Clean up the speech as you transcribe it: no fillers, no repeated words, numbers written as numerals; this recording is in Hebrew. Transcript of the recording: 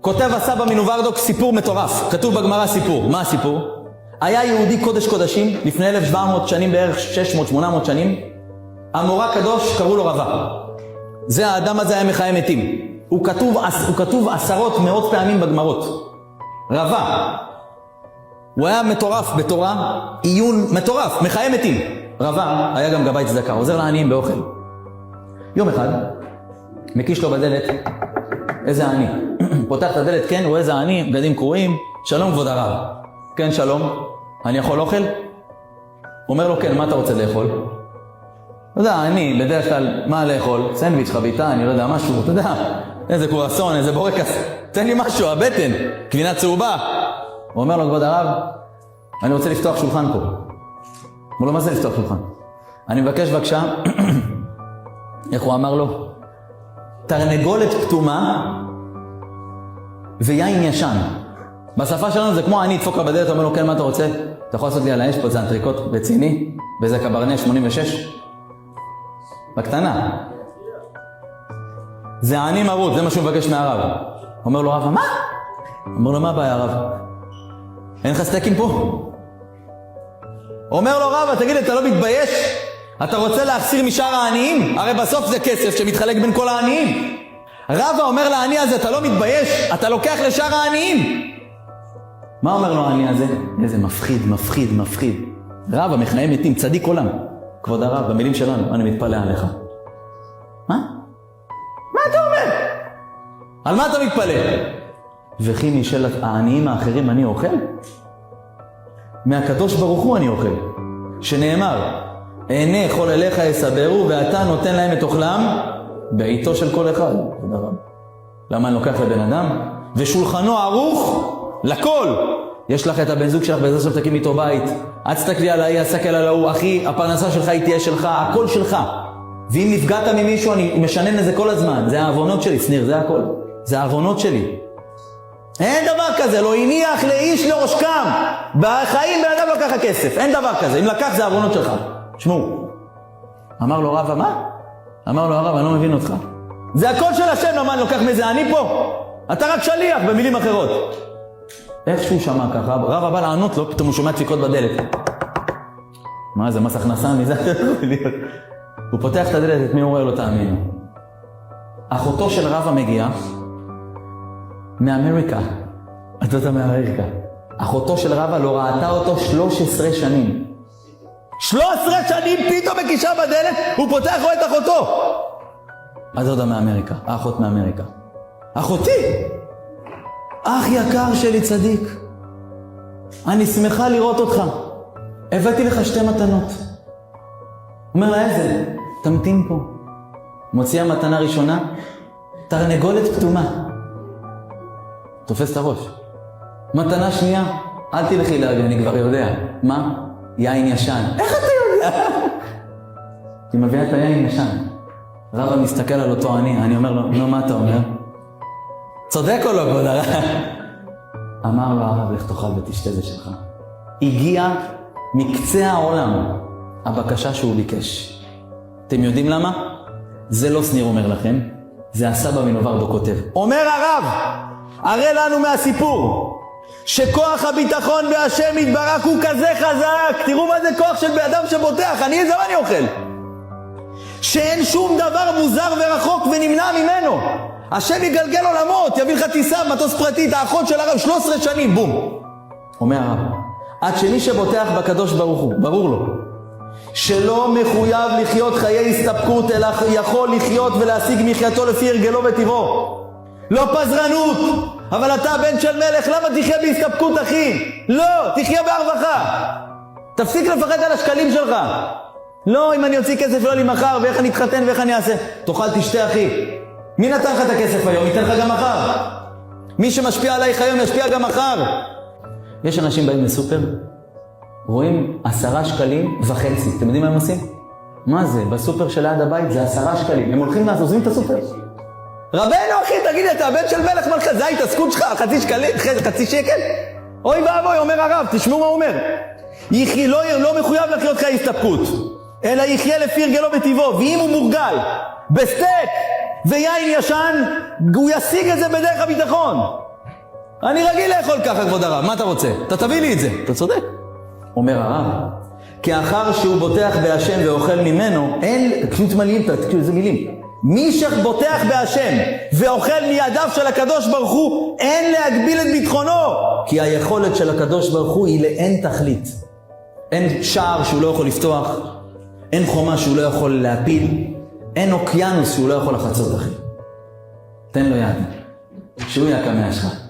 כותב הסבא מנוברדוק סיפור מטורף, כתוב בגמרא סיפור. מה הסיפור? היה יהודי קודש קודשים, לפני 1700 שנים בערך, 600-800 שנים, אמורא קדוש, קראו לו רבה. זה האדם הזה היה מחיה מתים. הוא כתוב עשרות מאות פעמים בגמרות. רבה. הוא היה מטורף בתורה, עיון מטורף, מחיה מתים. רבה היה גם גבאי צדקה, עוזר לעניים באוכל. יום אחד, מקיש לו בדלת, איזה עני. פותח את הדלת, כן, הוא איזה עני, בגדים קרועים, שלום כבוד הרב. כן, שלום, אני יכול אוכל? אומר לו, כן, מה אתה רוצה לאכול? אתה יודע, אני בדרך כלל, מה לאכול? סנדוויץ', חביתה, אני לא יודע, משהו, אתה יודע, איזה קורסון, איזה בורקס, תן לי משהו, הבטן, גבינה צהובה. הוא אומר לו, כבוד הרב, אני רוצה לפתוח שולחן פה. הוא לא, מה זה לפתוח שולחן? אני מבקש בבקשה, איך הוא אמר לו? תרנגולת פתומה ויין ישן. בשפה שלנו זה כמו אני אדפוק לה בדלת, אומר לו, כן, מה אתה רוצה? אתה יכול לעשות לי על האש, פה זה אנטריקוט רציני, וזה קברנה 86. בקטנה. זה העני מרות, זה מה שהוא מבקש מהרב. אומר לו, רב, מה? אומר לו, מה הבעיה הרב? אין לך סטייקים פה? אומר לו, רב, תגיד לי, אתה לא מתבייש? אתה רוצה להחסיר משאר העניים? הרי בסוף זה כסף שמתחלק בין כל העניים. רבא אומר לעני הזה, אתה לא מתבייש? אתה לוקח לשאר העניים. מה אומר לו העני הזה? איזה מפחיד, מפחיד, מפחיד. רבא מחיה מתים, צדיק עולם. כבוד הרב, במילים שלנו, אני מתפלא עליך. מה? מה אתה אומר? על מה אתה מתפלא? וכי משל העניים האחרים אני אוכל? מהקדוש ברוך הוא אני אוכל. שנאמר, עיני כל אליך יסברו ואתה נותן להם את אוכלם בעיתו של כל אחד. למה אני לוקח לבן אדם? ושולחנו ערוך לכל. יש לך את הבן זוג שלך, בעזרת שם תקים איתו בית. את תסתכלי עליי, אסתכל על ההוא, אחי, הפרנסה שלך היא תהיה שלך, הכל שלך. ואם נפגעת ממישהו, אני משנן לזה כל הזמן. זה העוונות שלי, שניר, זה הכל. זה העוונות שלי. אין דבר כזה, לא הניח לאיש לראש קם. בחיים בן אדם לקח הכסף, אין דבר כזה. אם לקח זה העוונות שלך. שמעו. אמר לו רבא, מה? אמר לו הרב, אני לא מבין אותך. זה הכל של השם, למה אני לוקח מזה, אני פה. אתה רק שליח, במילים אחרות. איך שהוא שמע ככה, רבא בא לענות לו, פתאום הוא שומע דפיקות בדלת. מה זה, מס הכנסה מזה? הוא פותח את הדלת, את מי הוא רואה לו, תאמינו. אחותו של רבא מגיעה מאמריקה. אתה יודע מאמריקה. אחותו של רבא לא ראתה אותו 13 שנים. 13 שנים פתאום מקישה בדלת, הוא פותח לו את אחותו. אז עוד מאמריקה, האחות מאמריקה. אחותי! אח יקר שלי צדיק, אני שמחה לראות אותך. הבאתי לך 2 מתנות. אומר לה, איזה? תמתין פה. מוציאה מתנה ראשונה, תרנגולת פתומה. תופס את הראש. מתנה שנייה, אל תלכי להרגע, אני כבר יודע. מה? יין ישן. איך אתה יודע? היא מביאה את היין ישן. רבא מסתכל על אותו אני אומר לו, נו, מה אתה אומר? צודק או לא, כבוד הרב? אמר לו הרב, לך תאכל ותשתה זה שלך. הגיע מקצה העולם הבקשה שהוא ביקש. אתם יודעים למה? זה לא שניר אומר לכם, זה הסבא מנוברדוק כותב. אומר הרב, הרי לנו מהסיפור שכוח הביטחון בהשם יתברך הוא כזה חזק. תראו מה זה כוח של באדם שבוטח, אני איזה מה אני אוכל, שאין שום דבר מוזר ורחוק ונמנע ממנו. השם יגלגל עולמות, יביא לך טיסה, מטוס פרטית, האחות של הרב 13 שנים, בום. אומר הרב, עד שמי שבוטח בקדוש ברוך הוא, ברור לו שלא מחויב לחיות חיי הסתפקות, אלא יכול לחיות ולהשיג מחייתו לפי הרגלו וטבעו. לא פזרנות, אבל אתה בן של מלך, למה תחיה בהסתפקות אחי? לא, תחיה בהרווחה. תפסיק לפחד על השקלים שלך. לא, אם אני אוציא כסף לא לי מחר, ואיך אני אתחתן ואיך אני אעשה. תאכל תשתה אחי. מי נתן לך את הכסף היום? ייתן לך גם מחר. מי שמשפיע עלייך היום ישפיע גם מחר. יש אנשים באים לסופר, רואים 10 שקלים וחצי. אתם יודעים מה הם עושים? מה זה? בסופר של ליד הבית זה 10 שקלים. הם הולכים עוזבים את הסופר. רבנו אחי, תגיד לי, אתה הבן של מלך מלכה, זה ההתעסקות שלך, חצי שקל? אוי ואבוי, אומר הרב, תשמעו מה הוא אומר. יחי לא מחויב לחיות חיי הסתפקות, אלא יחיה לפי הרגלו וטבעו, ואם הוא מורגל בסטייק ויין ישן, הוא ישיג את זה בדרך הביטחון. אני רגיל לאכול ככה, כבוד הרב, מה אתה רוצה? אתה תביא לי את זה. אתה צודק. אומר הרב, כי אחר שהוא בוטח בהשם ואוכל ממנו, אין, תקשיבו איזה מילים. מי שבוטח בהשם ואוכל מידיו של הקדוש ברוך הוא, אין להגביל את ביטחונו. כי היכולת של הקדוש ברוך הוא היא לאין תכלית. אין שער שהוא לא יכול לפתוח, אין חומה שהוא לא יכול להפיל, אין אוקיינוס שהוא לא יכול לחצות אחי. תן לו יד, שהוא יהיה הקמע שלך.